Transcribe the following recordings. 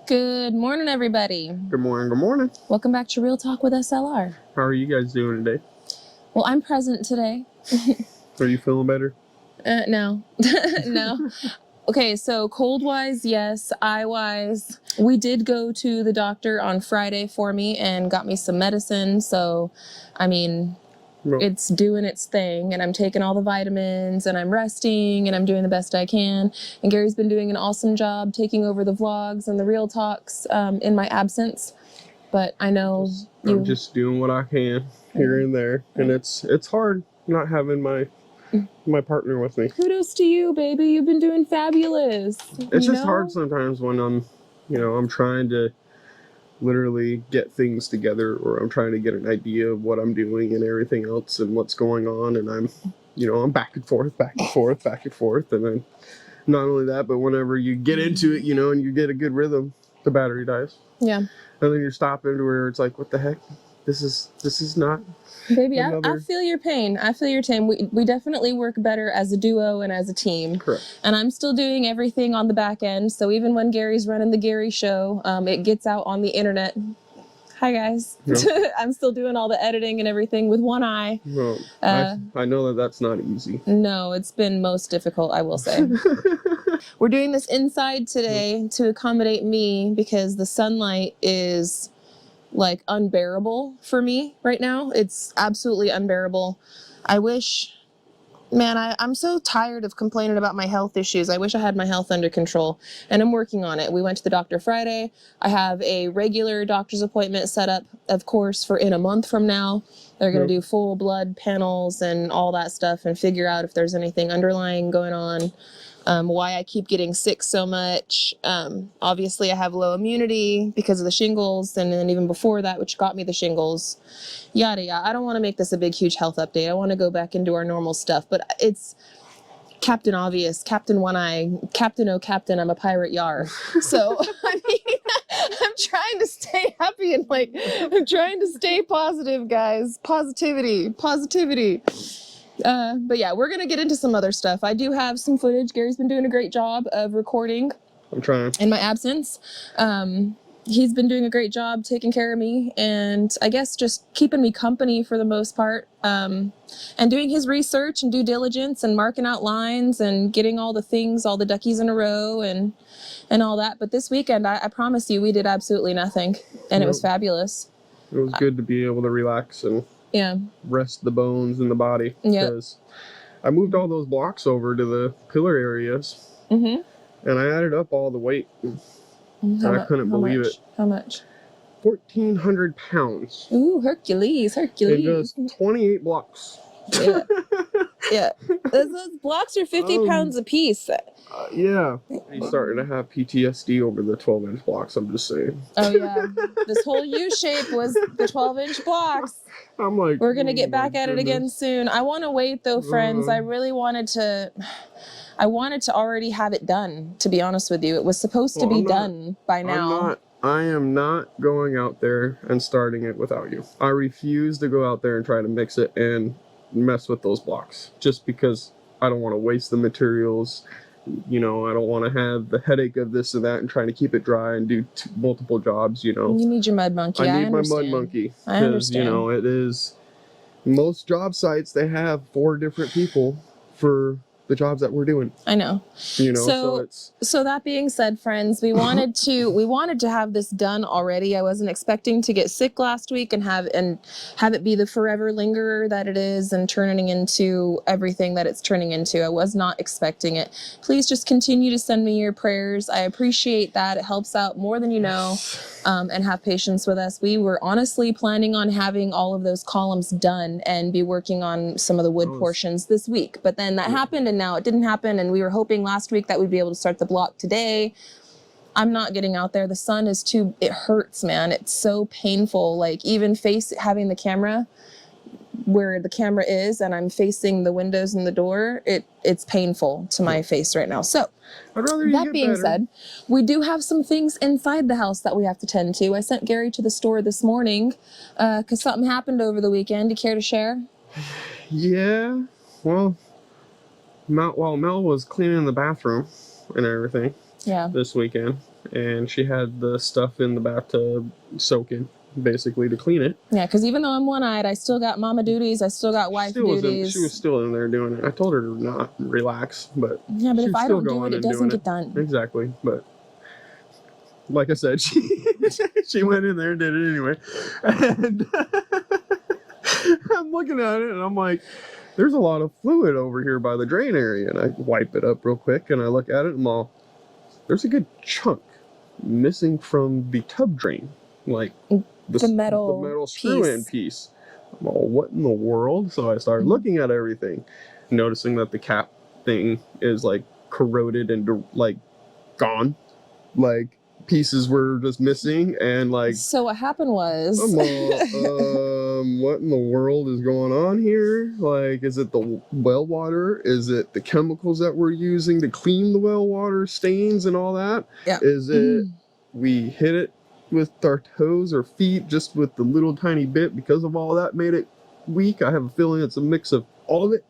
Good morning, everybody. Good morning, good morning. Welcome back to Real Talk with SLR. How are you guys doing today? Well, I'm present today. Are you feeling better? No. No. Okay, so cold-wise, yes. Eye-wise, we did go to the doctor on Friday for me and got me some medicine. So, I mean, it's doing its thing, and I'm taking all the vitamins, and I'm resting, and I'm doing the best I can. And Gary's been doing an awesome job taking over the vlogs and the Real Talks in my absence. But I know I'm just doing what I can here and there, and it's hard not having my partner with me. Kudos to you, baby. You've been doing fabulous. It's just hard sometimes when I'm trying to literally get things together, or I'm trying to get an idea of what I'm doing and everything else and what's going on, and I'm back and forth, and then not only that, but whenever you get into it, and you get a good rhythm, the battery dies. Yeah. And then you're stopping to where it's like, what the heck? This is not. Baby, I feel your pain. I feel your pain. We definitely work better as a duo and as a team. Correct. And I'm still doing everything on the back end. So even when Gary's running the Gary Show, it gets out on the internet. Hi, guys. Yep. I'm still doing all the editing and everything with one eye. Well, I know that's not easy. No, it's been most difficult, I will say. We're doing this inside today to accommodate me because the sunlight is like unbearable for me right now. It's absolutely unbearable. I wish, man, I'm so tired of complaining about my health issues. I wish I had my health under control, and I'm working on it. We went to the doctor Friday. I have a regular doctor's appointment set up, of course, for in a month from now. They're going to do full blood panels and all that stuff and figure out if there's anything underlying going on. Why I keep getting sick so much. Obviously, I have low immunity because of the shingles, and then even before that, which got me the shingles. Yada, yada. I don't want to make this a big, huge health update. I want to go back into our normal stuff, but it's Captain Obvious, Captain One Eye, Captain Oh Captain, I'm a pirate, yar. So, I mean, I'm trying to stay happy and I'm trying to stay positive, guys. Positivity. But yeah, we're going to get into some other stuff. I do have some footage. Gary's been doing a great job of recording. I'm trying. In my absence. He's been doing a great job taking care of me and I guess just keeping me company for the most part. And doing his research and due diligence and marking out lines and getting all the things, all the duckies in a row and all that. But this weekend, I promise you, we did absolutely nothing. And it was fabulous. It was good to be able to relax and rest the bones in the body. Because I moved all those blocks over to the pillar areas. Mm-hmm. And I added up all the weight. And I couldn't believe it. How much? 1,400 pounds. Ooh, Hercules. And just 28 blocks. Yeah. Yeah. Those blocks are 50 pounds a piece. Yeah. He's starting to have PTSD over the 12-inch blocks, I'm just saying. Oh, yeah. This whole U-shape was the 12-inch blocks. I'm like, we're going to get back at it again soon. I want to wait, though, friends. I really wanted to already have it done, to be honest with you. It was supposed to be done by now. I am not going out there and starting it without you. I refuse to go out there and try to mix it and mess with those blocks just because I don't want to waste the materials. I don't want to have the headache of this and that and trying to keep it dry and do multiple jobs, You need your mud monkey. I need my mud monkey. I understand. It is, most job sites, they have 4 different people for the jobs that we're doing. I know. So that being said, friends, we wanted to have this done already. I wasn't expecting to get sick last week and have it be the forever lingerer that it is and turning into everything that it's turning into. I was not expecting it. Please just continue to send me your prayers. I appreciate that. It helps out more than you know. And have patience with us. We were honestly planning on having all of those columns done and be working on some of the wood portions this week. But then that happened and now it didn't happen. And we were hoping last week that we'd be able to start the block today. I'm not getting out there. The sun is it hurts, man. It's so painful. Like even having the camera where the camera is and I'm facing the windows and the door, it's painful to my face right now. So that being said, we do have some things inside the house that we have to tend to. I sent Gary to the store this morning because something happened over the weekend. Do you care to share? Yeah. Well, Mel was cleaning the bathroom and everything this weekend. and she had the stuff in the bathtub soaking, basically, to clean it. Yeah, because even though I'm one-eyed, I still got mama duties. I still got wife duties. She was still in there doing it. I told her to not relax, but yeah, but she if was I still don't do going it, it and doesn't doing get done. Exactly, but like I said, she went in there and did it anyway. And I'm looking at it and I'm like, there's a lot of fluid over here by the drain area. And I wipe it up real quick and I look at it and I'm all, there's a good chunk missing from the tub drain. Like the metal screw-in piece. I'm all, what in the world? So I started looking at everything, noticing that the cap thing is like corroded and like gone. Like pieces were just missing, and like, so what happened was, I'm all, what in the world is going on here? Like, is it the well water? Is it the chemicals that we're using to clean the well water stains and all that? Yeah. Is it we hit it with our toes or feet just with the little tiny bit because of all that made it weak? I have a feeling it's a mix of all of it.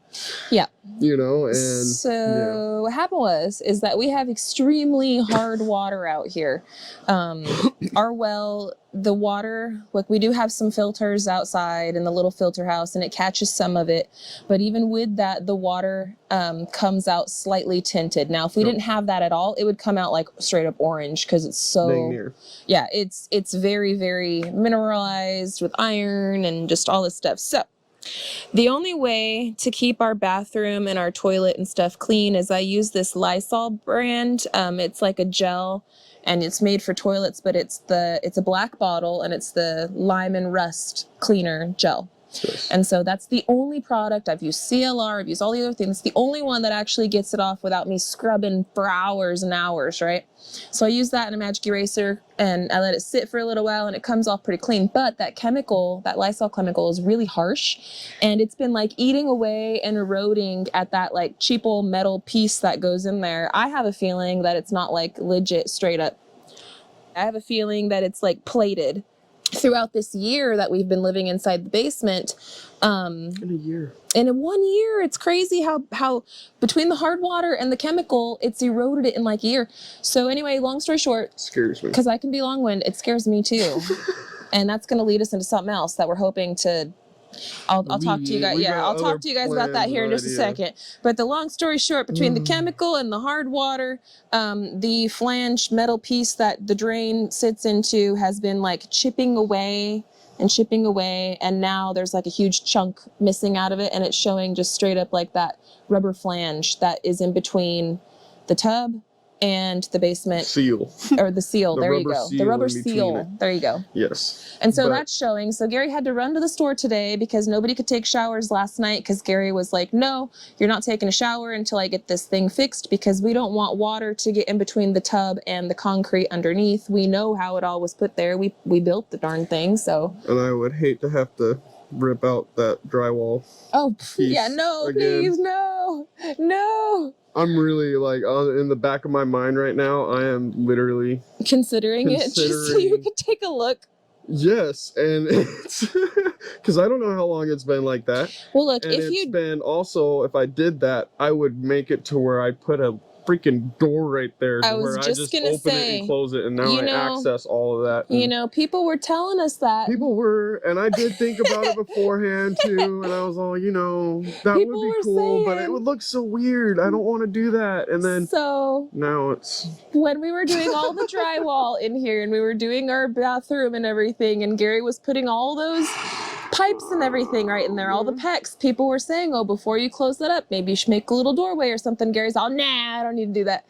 Yeah. You know, and so what happened is that we have extremely hard water out here. Our well, the water, like we do have some filters outside in the little filter house and it catches some of it. But even with that, the water comes out slightly tinted. Now, if we didn't have that at all, it would come out like straight up orange because it's so, yeah, it's very, very mineralized with iron and just all this stuff. So the only way to keep our bathroom and our toilet and stuff clean is I use this Lysol brand. It's like a gel and it's made for toilets, but it's a black bottle and it's the lime and rust cleaner gel. Yes. And so that's the only product. I've used CLR, I've used all the other things. It's the only one that actually gets it off without me scrubbing for hours and hours, right? So I use that in a magic eraser and I let it sit for a little while and it comes off pretty clean. But that chemical, that Lysol chemical is really harsh and it's been like eating away and eroding at that like cheap old metal piece that goes in there. I have a feeling that it's not like legit straight up. I have a feeling that it's like plated. Throughout this year that we've been living inside the basement, in a year. And in 1 year, it's crazy how between the hard water and the chemical, it's eroded it in like a year. So anyway, long story short, scares me because I can be long-winded. It scares me too, and that's going to lead us into something else that we're hoping to. I'll talk to you guys. Yeah, I'll talk to you guys about that here in just a second. But the long story short, between the chemical and the hard water, the flange metal piece that the drain sits into has been like chipping away, and now there's like a huge chunk missing out of it, and it's showing just straight up like that rubber flange that is in between the tub and the basement seal, or the seal. There you go. The rubber seal. There you go. Yes. And so that's showing. So Gary had to run to the store today because nobody could take showers last night because Gary was like, no, you're not taking a shower until I get this thing fixed because we don't want water to get in between the tub and the concrete underneath. We know how it all was put there. We built the darn thing. So. And I would hate to have to rip out that drywall. Oh, yeah, no, again. Please, no. I'm really like in the back of my mind right now. I am literally considering it just so you could take a look. Yes, and it's because I don't know how long it's been like that. Well, look, and it's been also if I did that, I would make it to where I put a freaking door right there where I just open it and close it, and now I access all of that. You know, people were telling us that. People were, and I did think about it beforehand too, and I was all, that would be cool, but it would look so weird. I don't want to do that. And then so now it's when we were doing all the drywall in here, and we were doing our bathroom and everything, and Gary was putting all those pipes and everything right in there, all the PEX. People were saying, oh, before you close that up, maybe you should make a little doorway or something. Gary's all, nah, I don't need to do that.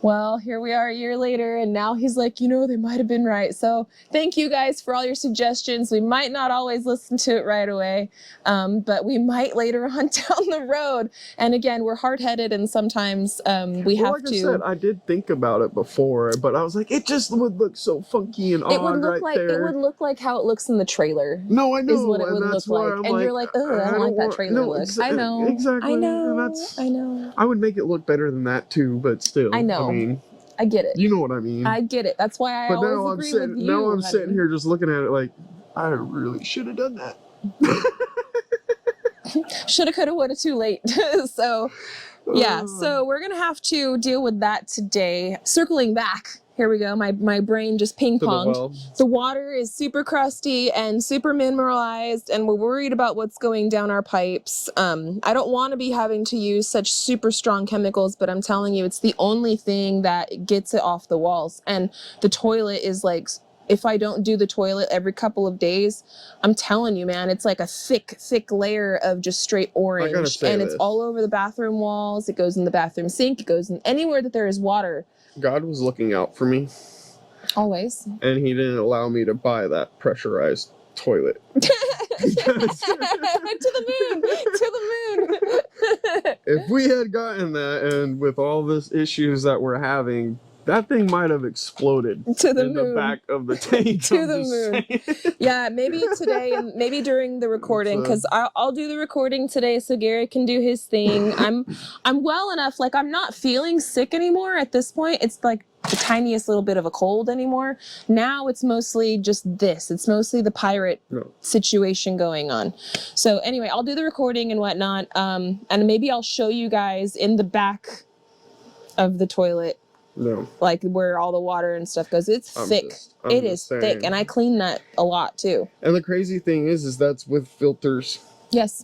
Well, here we are a year later, and now he's like, they might have been right. So thank you guys for all your suggestions. We might not always listen to it right away, but we might later on down the road. And again, we're hard-headed, and sometimes we have to. Like I said, I did think about it before, but I was like, it just would look so funky and odd right there. It would look like how it looks in the trailer. No, I know. Is what it would look like. And you're like, oh, I don't like that trailer look. I know. Exactly. I know. And I know. I would make it look better than that too, but still. I know. I mean, I get it. You know what I mean. I get it. That's why I always agree with you. Now I'm sitting here just looking at it like, I really should have done that. Shoulda, coulda, woulda, too late. So, yeah. So we're going to have to deal with that today. Circling back here we go. My brain just ping To the ponged. well. The water is super crusty and super mineralized, and we're worried about what's going down our pipes. I don't want to be having to use such super strong chemicals, but I'm telling you, it's the only thing that gets it off the walls. And the toilet is like, if I don't do the toilet every couple of days, I'm telling you, man, it's like a thick layer of just straight orange. And it's all over the bathroom walls. It goes in the bathroom sink. It goes in anywhere that there is water. God was looking out for me. Always. And he didn't allow me to buy that pressurized toilet. To the moon. If we had gotten that, and with all this issues that we're having, that thing might have exploded to the in moon. The back of the tank. To the moon. Yeah, maybe today and maybe during the recording, because I'll do the recording today so Gary can do his thing. I'm well enough, like I'm not feeling sick anymore at this point. It's like the tiniest little bit of a cold anymore. Now it's mostly just this. It's mostly the pirate situation going on. So anyway, I'll do the recording and whatnot. And maybe I'll show you guys in the back of the toilet. No. Like where all the water and stuff goes. It's thick. It is thick. And I clean that a lot too. And the crazy thing is that's with filters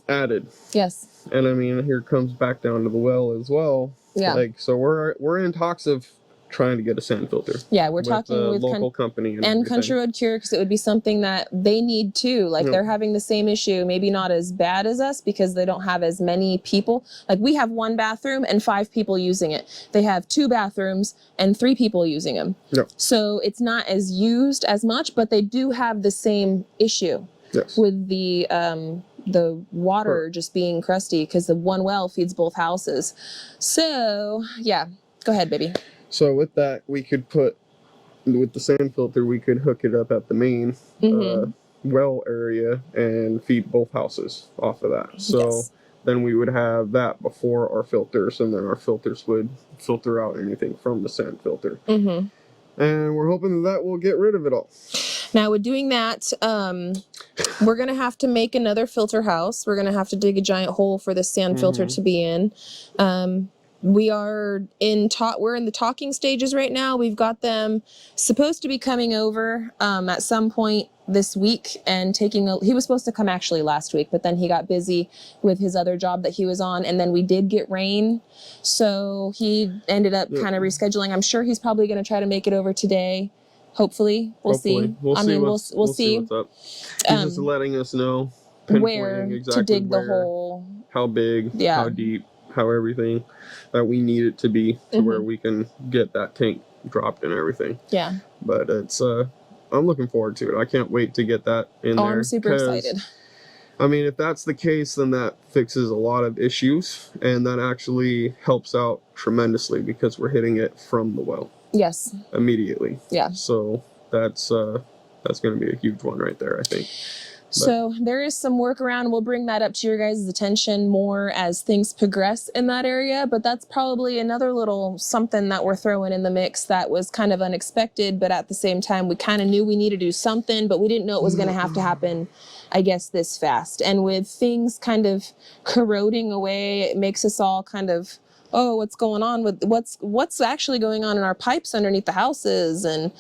added. Yes. And I mean, here it comes back down to the well as well. Yeah. Like, so we're in talks of trying to get a sand filter. Yeah, we're talking with local company and Country Road Cure, because it would be something that they need too. Like they're having the same issue, maybe not as bad as us because they don't have as many people. Like we have 1 bathroom and 5 people using it. They have 2 bathrooms and 3 people using them. Yep. So it's not as used as much, but they do have the same issue with the water just being crusty because the one well feeds both houses. So yeah, go ahead, baby. So with that, we could with the sand filter, we could hook it up at the main well area and feed both houses off of that. So then we would have that before our filters, and then our filters would filter out anything from the sand filter. And we're hoping that will get rid of it all. Now, with doing that, we're going to have to make another filter house. We're going to have to dig a giant hole for the sand filter to be in. We're in the talking stages right now. We've got them supposed to be coming over at some point this week and he was supposed to come actually last week, but then he got busy with his other job that he was on, and then we did get rain, so he ended up kind of rescheduling. I'm sure he's probably going to try to make it over today. Hopefully. We'll see. We'll see what's up. He's just letting us know where exactly to dig the hole, how big, how deep, how everything that we need it to be to where we can get that tank dropped and everything. Yeah. But it's I'm looking forward to it. I can't wait to get that in there. I'm super excited. I mean, if that's the case, then that fixes a lot of issues, and that actually helps out tremendously because we're hitting it from the well. Yes. Immediately. Yeah. So that's going to be a huge one right there, I think. So there is some workaround. We'll bring that up to your guys' attention more as things progress in that area. But that's probably another little something that we're throwing in the mix that was kind of unexpected. But at the same time, we kind of knew we needed to do something, but we didn't know it was going to have to happen, I guess, this fast. And with things kind of corroding away, it makes us all kind of, oh, what's going on with what's actually going on in our pipes underneath the houses, and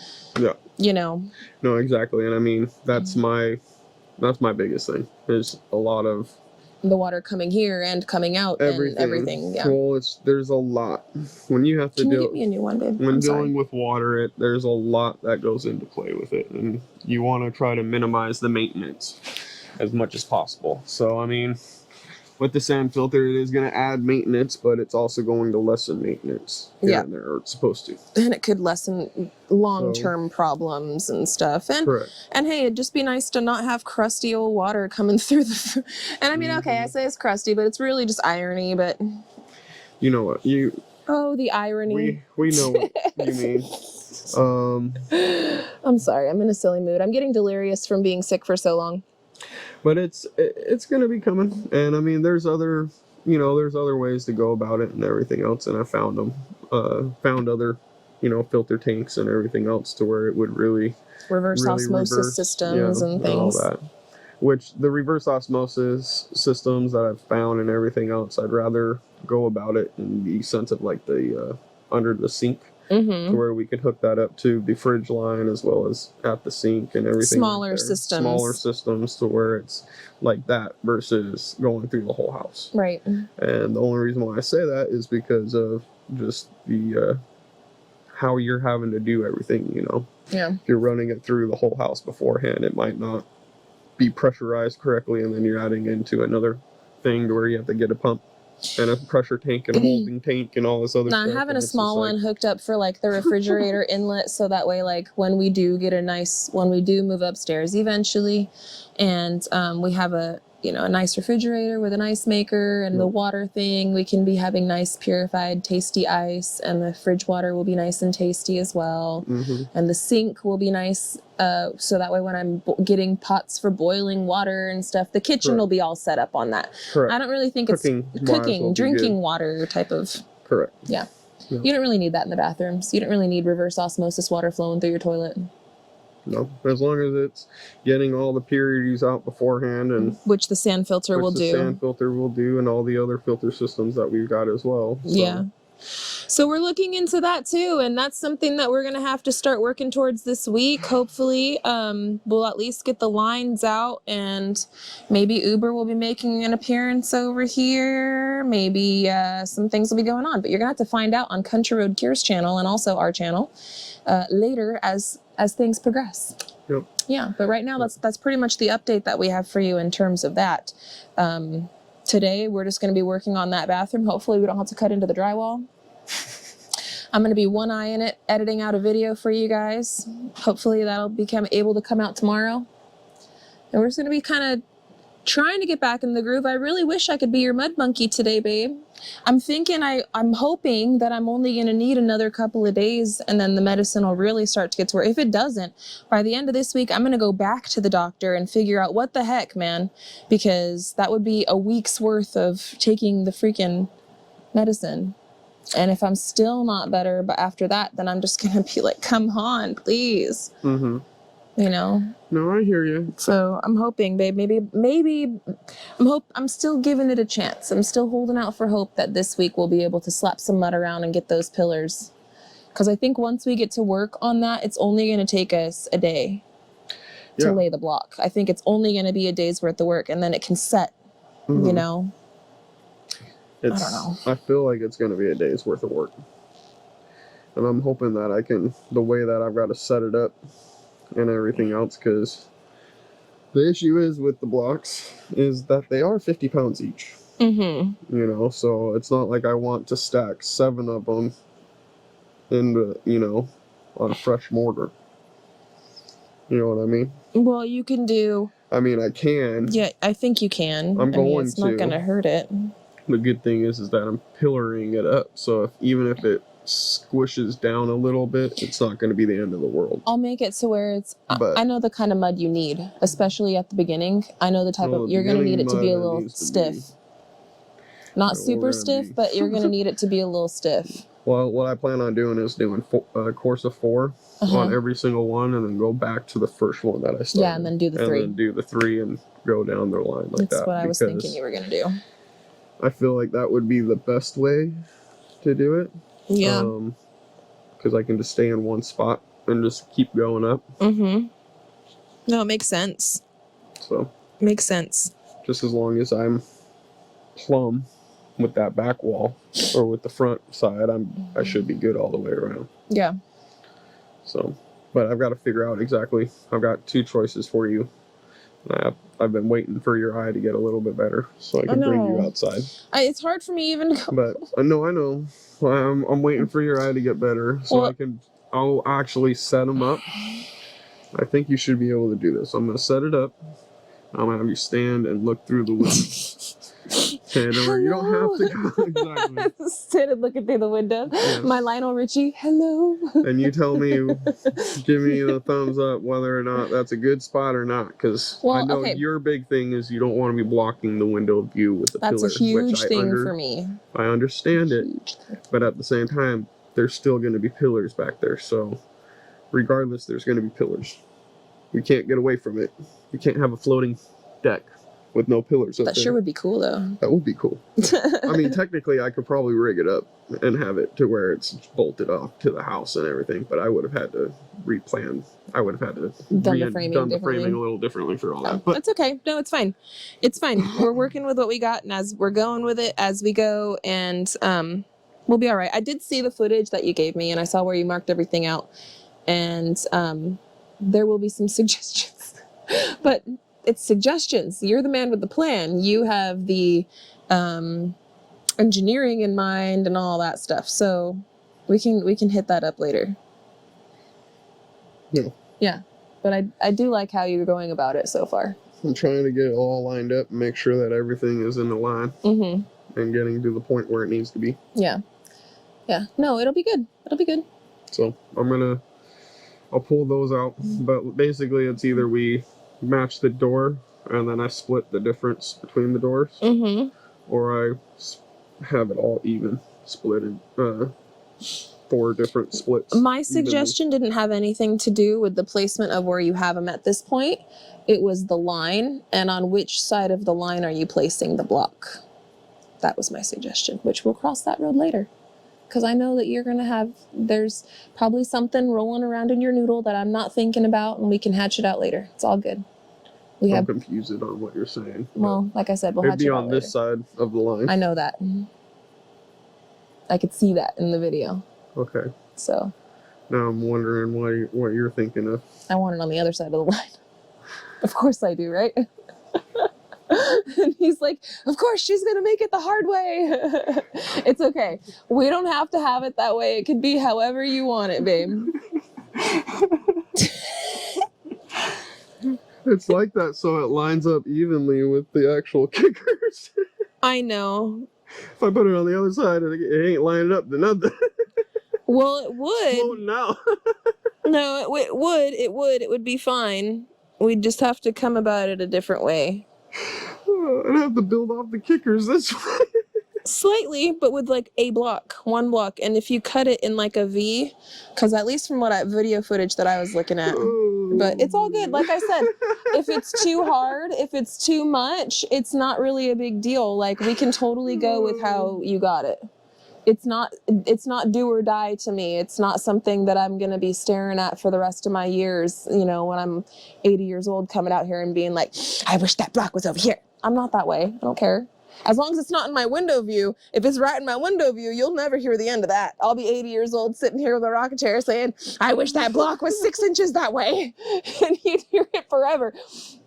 No, exactly. And I mean, that's my biggest thing, is a lot of the water coming here and coming out and everything. Yeah. Well, there's a lot when you have to deal. Get me a new one, babe? When dealing with water, there's a lot that goes into play with it, and you want to try to minimize the maintenance as much as possible. So I mean, with the sand filter, it is going to add maintenance, but it's also going to lessen maintenance. Yeah. And or it's supposed to. And it could lessen long-term problems and stuff. And and hey, it'd just be nice to not have crusty old water coming through the... And I mean, okay, I say it's crusty, but it's really just irony, but... You know what? Oh, the irony. We know what you mean. I'm sorry, I'm in a silly mood. I'm getting delirious from being sick for so long. But it's gonna be coming, and I mean, there's other ways to go about it and everything else, and I found other, filter tanks and everything else to where it would really reverse osmosis systems and things. All that. Which the reverse osmosis systems that I've found and everything else, I'd rather go about it in the sense of like the under the sink Mm-hmm. where we could hook that up to the fridge line as well as at the sink and everything. Smaller systems. Smaller systems to where it's like that versus going through the whole house. Right. And the only reason why I say that is because of just the how you're having to do everything, you know. Yeah. If you're running it through the whole house beforehand, it might not be pressurized correctly, and then you're adding into another thing to where you have to get a pump and a pressure tank and a holding tank and all this other stuff. Now, having a small one hooked up for like the refrigerator inlet, so that way, like when we do move upstairs eventually, and we have a nice refrigerator with an ice maker and the water thing, we can be having nice purified tasty ice, and the fridge water will be nice and tasty as well. Mm-hmm. And the sink will be nice, so that way when I'm getting pots for boiling water and stuff, the kitchen will be all set up on that. Correct. I don't really think Cooking, drinking water type of. Correct. Yeah. You don't really need that in the bathrooms. You don't really need reverse osmosis water flowing through your toilet. No, as long as it's getting all the purities out beforehand, and which the sand filter will do. Sand filter will do, and all the other filter systems that we've got as well. So. Yeah. So we're looking into that too, and that's something that we're gonna have to start working towards this week. Hopefully, we'll at least get the lines out, and maybe Uber will be making an appearance over here. Maybe some things will be going on, but you're gonna have to find out on Country Road Cure's channel and also our channel later as things progress. Yep. Yeah, but right now that's pretty much the update that we have for you in terms of that. Today we're just going to be working on that bathroom. Hopefully we don't have to cut into the drywall. I'm going to be one eye in it, editing out a video for you guys. Hopefully that'll become able to come out tomorrow. And we're just going to be kind of trying to get back in the groove. I really wish I could be your mud monkey today, babe. I'm hoping that I'm only going to need another couple of days, and then the medicine will really start to get to work. If it doesn't, by the end of this week, I'm going to go back to the doctor and figure out what the heck, man, because that would be a week's worth of taking the freaking medicine. And if I'm still not better, but after that, then I'm just going to be like, come on, please. Mm-hmm. You know? No, I hear you. So I'm hoping, babe, maybe I'm still giving it a chance. I'm still holding out for hope that this week we'll be able to slap some mud around and get those pillars. Because I think once we get to work on that, it's only going to take us a day to lay the block. I think it's only going to be a day's worth of work, and then it can set, you know? I don't know. I feel like it's going to be a day's worth of work. And I'm hoping that the way that I've got to set it up and everything else, because the issue is with the blocks is that they are 50 pounds each. Mm-hmm. You know, so it's not like I want to stack 7 of them on a fresh mortar. You know what I mean? Well, you can do... I mean, I can. Yeah, I think you can. It's not going to hurt it. The good thing is that I'm pillaring it up, so even if it squishes down a little bit, it's not going to be the end of the world. I'll make it to where it's... I know the kind of mud you need, especially at the beginning. I know the type of... You're going to need it to be a little stiff. Not super stiff, but you're going to need it to be a little stiff. Well, what I plan on doing is doing a course of 4 on every single one, and then go back to the first one that I started. Yeah, and then do the 3. And then do the 3 and go down the line like that. That's what I was thinking you were going to do. I feel like that would be the best way to do it. Yeah. Because I can just stay in one spot and just keep going up. Mm-hmm. No, it makes sense. So. Makes sense. Just as long as I'm plumb with that back wall or with the front side, I should be good all the way around. Yeah. So, but I've got to figure out exactly. I've got 2 choices for you. I've been waiting for your eye to get a little bit better so I can bring you outside. It's hard for me even to go. But I know. Well, I'm waiting for your eye to get better so I'll actually set them up. I think you should be able to do this. I'm going to set it up. I'm going to have you stand and look through the window. You don't have to go exactly. Stand and looking through the window. Yes. My Lionel Richie, hello. And you tell me, give me the thumbs up whether or not that's a good spot or not. Because I know your big thing is you don't want to be blocking the window view with the pillar. That's a huge thing for me. I understand it. But at the same time, there's still going to be pillars back there. So regardless, there's going to be pillars. We can't get away from it. We can't have a floating deck. with no pillars up That there. sure would be cool, though. That would be cool. I mean, technically, I could probably rig it up and have it to where it's bolted off to the house and everything, but I would have had to replan. I would have had to Done the framing a little differently for all that. But that's okay. No, it's fine. It's fine. We're working with what we got, and as we're going with it as we go, and we'll be all right. I did see the footage that you gave me, and I saw where you marked everything out, and there will be some suggestions, but it's suggestions. You're the man with the plan. You have the engineering in mind and all that stuff. So we can hit that up later. Yeah. Yeah. But I do like how you're going about it so far. I'm trying to get it all lined up and make sure that everything is in the line and getting to the point where it needs to be. Yeah. Yeah. No, it'll be good. It'll be good. So I'll pull those out. But basically it's either we match the door and then I split the difference between the doors, or I have it all even, split in 4 different splits. My suggestion didn't have anything to do with the placement of where you have them at this point. It was the line, and on which side of the line are you placing the block. That was my suggestion, which we'll cross that road later. Because I know that you're going to there's probably something rolling around in your noodle that I'm not thinking about, and we can hatch it out later. It's all good. I'm confused on what you're saying. Well, like I said, we'll hatch it out later. It'd be on this side of the line. I know that. I could see that in the video. Okay. So. Now I'm wondering what you're thinking of. I want it on the other side of the line. Of course I do, right? And he's like, of course she's going to make it the hard way. It's okay. We don't have to have it that way. It could be however you want it, babe. It's like that so it lines up evenly with the actual kickers. I know. If I put it on the other side and it ain't lining up, then nothing. Well, it would. Floating out. No, it would be fine. We'd just have to come about it a different way. I'd have to build off the kickers this way. Slightly, but with like one block. And if you cut it in like a V, because at least from video footage that I was looking at, but it's all good. Like I said, if it's too hard, if it's too much, it's not really a big deal. Like we can totally go with how you got it. It's not do or die to me. It's not something that I'm going to be staring at for the rest of my years, when I'm 80 years old coming out here and being like, I wish that block was over here. I'm not that way. I don't care. As long as it's not in my window view. If it's right in my window view, you'll never hear the end of that. I'll be 80 years old sitting here with a rocking chair saying, I wish that block was 6 inches that way. And you'd hear it forever.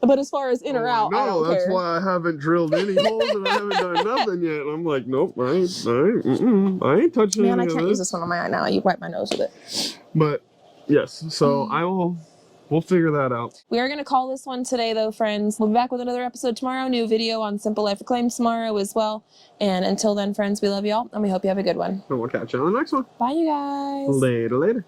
But as far as in or out, I don't care. That's why I haven't drilled any holes and I haven't done nothing yet. I'm like, nope, I ain't touching Man, any I can't use this one on my eye now. You wipe my nose with it. But, yes, so we'll figure that out. We are going to call this one today, though, friends. We'll be back with another episode tomorrow. New video on Simple Life Reclaimed tomorrow as well. And until then, friends, we love you all, and we hope you have a good one. And we'll catch you on the next one. Bye, you guys. Later.